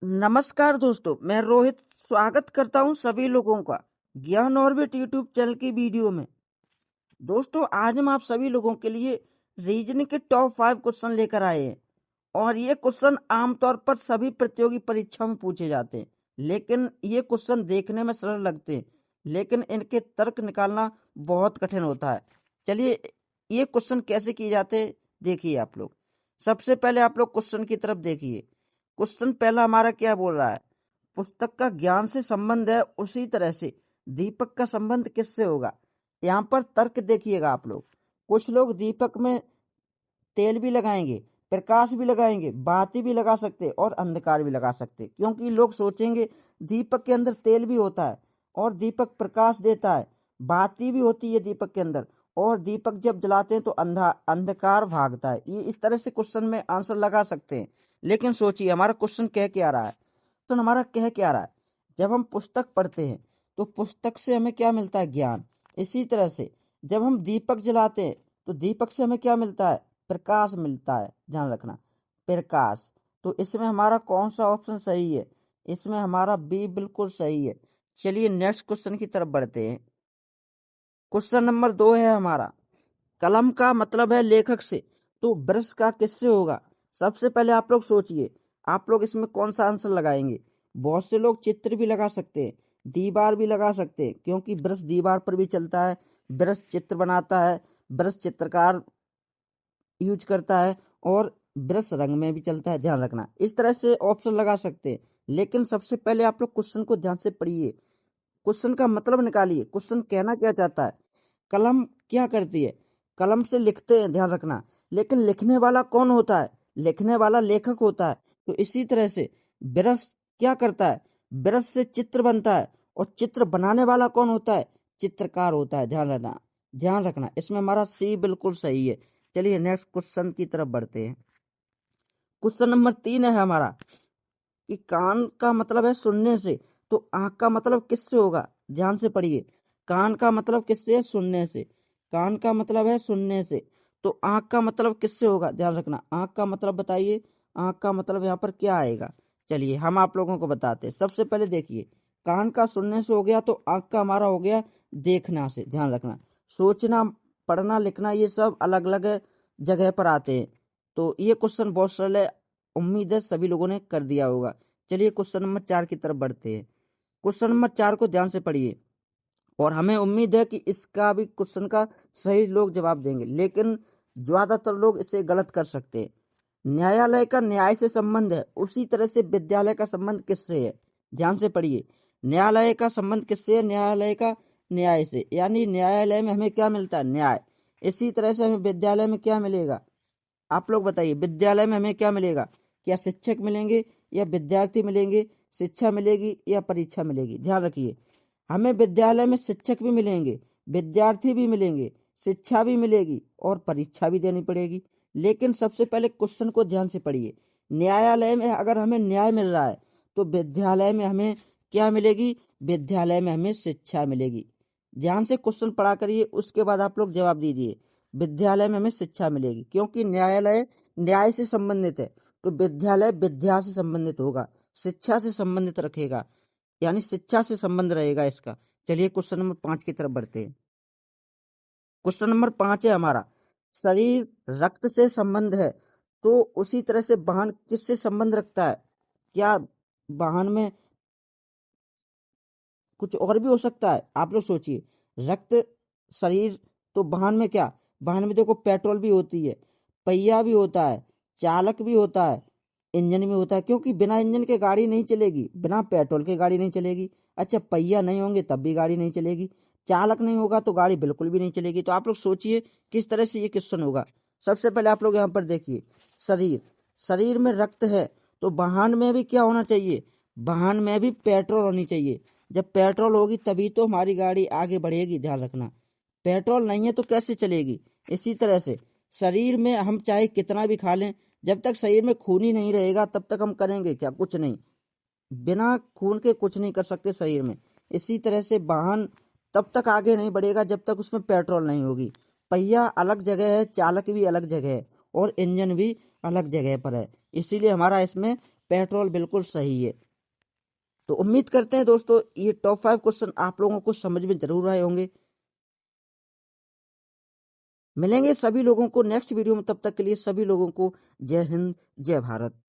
नमस्कार दोस्तों, मैं रोहित स्वागत करता हूं सभी लोगों का ज्ञान ऑर्बिट यूट्यूब चैनल की वीडियो में। दोस्तों, आज हम आप सभी लोगों के लिए रीजनिंग के टॉप 5 क्वेश्चन लेकर आए हैं और ये क्वेश्चन आमतौर पर सभी प्रतियोगी परीक्षाओं में पूछे जाते हैं। लेकिन ये क्वेश्चन देखने में सरल लगते हैं, लेकिन इनके तर्क निकालना बहुत कठिन होता है। चलिए, ये क्वेश्चन कैसे किए जाते हैं देखिए आप लोग। सबसे पहले आप लोग क्वेश्चन की तरफ देखिए। क्वेश्चन पहला हमारा क्या बोल रहा है? पुस्तक का ज्ञान से संबंध है, उसी तरह से दीपक का संबंध किससे होगा? यहाँ पर तर्क देखिएगा आप लोग। कुछ लोग दीपक में तेल भी लगाएंगे, प्रकाश भी लगाएंगे, बाती भी लगा सकते और अंधकार भी लगा सकते, क्योंकि लोग सोचेंगे दीपक के अंदर तेल भी होता है और दीपक प्रकाश देता है, बाती भी होती है दीपक के अंदर, और दीपक जब जलाते हैं तो अंधकार भागता है। ये इस तरह से क्वेश्चन में आंसर लगा सकते हैं। लेकिन सोचिए हमारा क्वेश्चन कह क्या रहा है? क्वेश्चन हमारा कह क्या रहा है? जब हम पुस्तक पढ़ते हैं तो पुस्तक से हमें क्या मिलता है? ज्ञान। इसी तरह से जब हम दीपक जलाते हैं तो दीपक से हमें क्या मिलता है? प्रकाश मिलता है। ध्यान रखना, प्रकाश। तो इसमें हमारा कौन सा ऑप्शन सही है? इसमें हमारा बी बिल्कुल सही है। चलिए नेक्स्ट क्वेश्चन की तरफ बढ़ते हैं। क्वेश्चन नंबर 2 है हमारा, कलम का मतलब है लेखक से, तो ब्रश का किससे होगा? सबसे पहले आप लोग सोचिए, आप लोग इसमें कौन सा आंसर लगाएंगे? बहुत से लोग चित्र भी लगा सकते हैं, दीवार भी लगा सकते हैं, क्योंकि ब्रश दीवार पर भी चलता है, ब्रश चित्र बनाता है, ब्रश चित्रकार यूज करता है और ब्रश रंग में भी चलता है। ध्यान रखना, इस तरह से ऑप्शन लगा सकते हैं। लेकिन सबसे पहले आप लोग क्वेश्चन को ध्यान से पढ़िए, क्वेश्चन का मतलब निकालिए। क्वेश्चन कहना क्या चाहता है? कलम क्या करती है? कलम से लिखते हैं, ध्यान रखना। लेकिन लिखने वाला कौन होता है? लिखने वाला लेखक होता है। तो इसी तरह से ब्रश क्या करता है? ब्रश से चित्र बनता है, और चित्र बनाने वाला कौन होता है? चित्रकार होता है। ध्यान रखना, ध्यान रखना, इसमें हमारा सी बिल्कुल सही है। चलिए नेक्स्ट क्वेश्चन की तरफ बढ़ते हैं। क्वेश्चन नंबर 3 है हमारा कि कान का मतलब है सुनने से, तो आंख का मतलब किससे होगा? ध्यान से पढ़िए, कान का मतलब किससे है? सुनने से। कान का मतलब है सुनने से, तो आंख का मतलब किससे होगा? ध्यान रखना, आंख का मतलब बताइए, आंख का मतलब यहाँ पर क्या आएगा? चलिए हम आप लोगों को बताते हैं। सबसे पहले देखिए, कान का सुनने से हो गया, तो आंख का हमारा हो गया देखना से। ध्यान रखना, सोचना, पढ़ना, लिखना ये सब अलग अलग जगह पर आते हैं। तो ये क्वेश्चन बहुत सरल है, उम्मीद है सभी लोगों ने कर दिया होगा। चलिए क्वेश्चन नंबर 4 की तरफ बढ़ते हैं। क्वेश्चन नंबर 4 को ध्यान से पढ़िए, और हमें उम्मीद है कि इसका भी क्वेश्चन का सही लोग जवाब देंगे, लेकिन ज्यादातर लोग इसे गलत कर सकते हैं। न्यायालय का न्याय से संबंध है, उसी तरह से विद्यालय का संबंध किससे है? ध्यान से पढ़िए, न्यायालय का संबंध किससे है? न्यायालय का न्याय से, यानी न्यायालय में हमें क्या मिलता है? न्याय। इसी तरह से हमें विद्यालय में क्या मिलेगा? आप लोग बताइए, विद्यालय में हमें क्या मिलेगा? क्या शिक्षक मिलेंगे या विद्यार्थी मिलेंगे? शिक्षा मिलेगी या परीक्षा मिलेगी? ध्यान रखिए, हमें विद्यालय में शिक्षक भी मिलेंगे, विद्यार्थी भी मिलेंगे, शिक्षा भी मिलेगी और परीक्षा भी देनी पड़ेगी। लेकिन सबसे पहले क्वेश्चन को ध्यान से पढ़िए। न्यायालय में अगर हमें न्याय मिल रहा है, तो विद्यालय में हमें क्या मिलेगी? विद्यालय में हमें शिक्षा मिलेगी। ध्यान से क्वेश्चन पढ़ा करिए, उसके बाद आप लोग जवाब दीजिए। विद्यालय में हमें शिक्षा मिलेगी, क्योंकि न्यायालय न्याय से संबंधित है, तो विद्यालय विद्या से संबंधित होगा, शिक्षा से संबंधित रखेगा, यानी शिक्षा से संबंध रहेगा इसका। चलिए क्वेश्चन नंबर 5 की तरफ बढ़ते हैं। क्वेश्चन नंबर 5 है हमारा, शरीर रक्त से संबंध है, तो उसी तरह से वाहन किससे संबंध रखता है? क्या वाहन में कुछ और भी हो सकता है? आप लोग सोचिए, रक्त, शरीर, तो वाहन में क्या? वाहन में देखो पेट्रोल भी होती है, पहिया भी होता है, चालक भी होता है, इंजन भी होता है, क्योंकि बिना इंजन के गाड़ी नहीं चलेगी, बिना पेट्रोल के गाड़ी नहीं चलेगी। अच्छा, पहिया नहीं होंगे तब भी गाड़ी नहीं चलेगी, चालक नहीं होगा तो गाड़ी बिल्कुल भी नहीं चलेगी। तो आप लोग सोचिए किस तरह से ये क्वेश्चन होगा। सबसे पहले आप लोग यहाँ पर देखिए, शरीर, शरीर में रक्त है, तो वाहन में भी क्या होना चाहिए? वाहन में भी पेट्रोल होनी चाहिए। जब पेट्रोल होगी तभी तो हमारी गाड़ी आगे बढ़ेगी। ध्यान रखना, पेट्रोल नहीं है तो कैसे चलेगी? इसी तरह से शरीर में हम चाहे कितना भी खा लें, जब तक शरीर में खून ही नहीं रहेगा तब तक हम करेंगे क्या? कुछ नहीं, बिना खून के कुछ नहीं कर सकते शरीर में। इसी तरह से वाहन तब तक आगे नहीं बढ़ेगा जब तक उसमें पेट्रोल नहीं होगी। पहिया अलग जगह है, चालक भी अलग जगह है, और इंजन भी अलग जगह पर है। इसीलिए हमारा इसमें पेट्रोल बिल्कुल सही है। तो उम्मीद करते हैं दोस्तों ये टॉप 5 क्वेश्चन आप लोगों को समझ में जरूर आए होंगे। मिलेंगे सभी लोगों को नेक्स्ट वीडियो में, तब तक के लिए सभी लोगों को जय हिंद, जय भारत।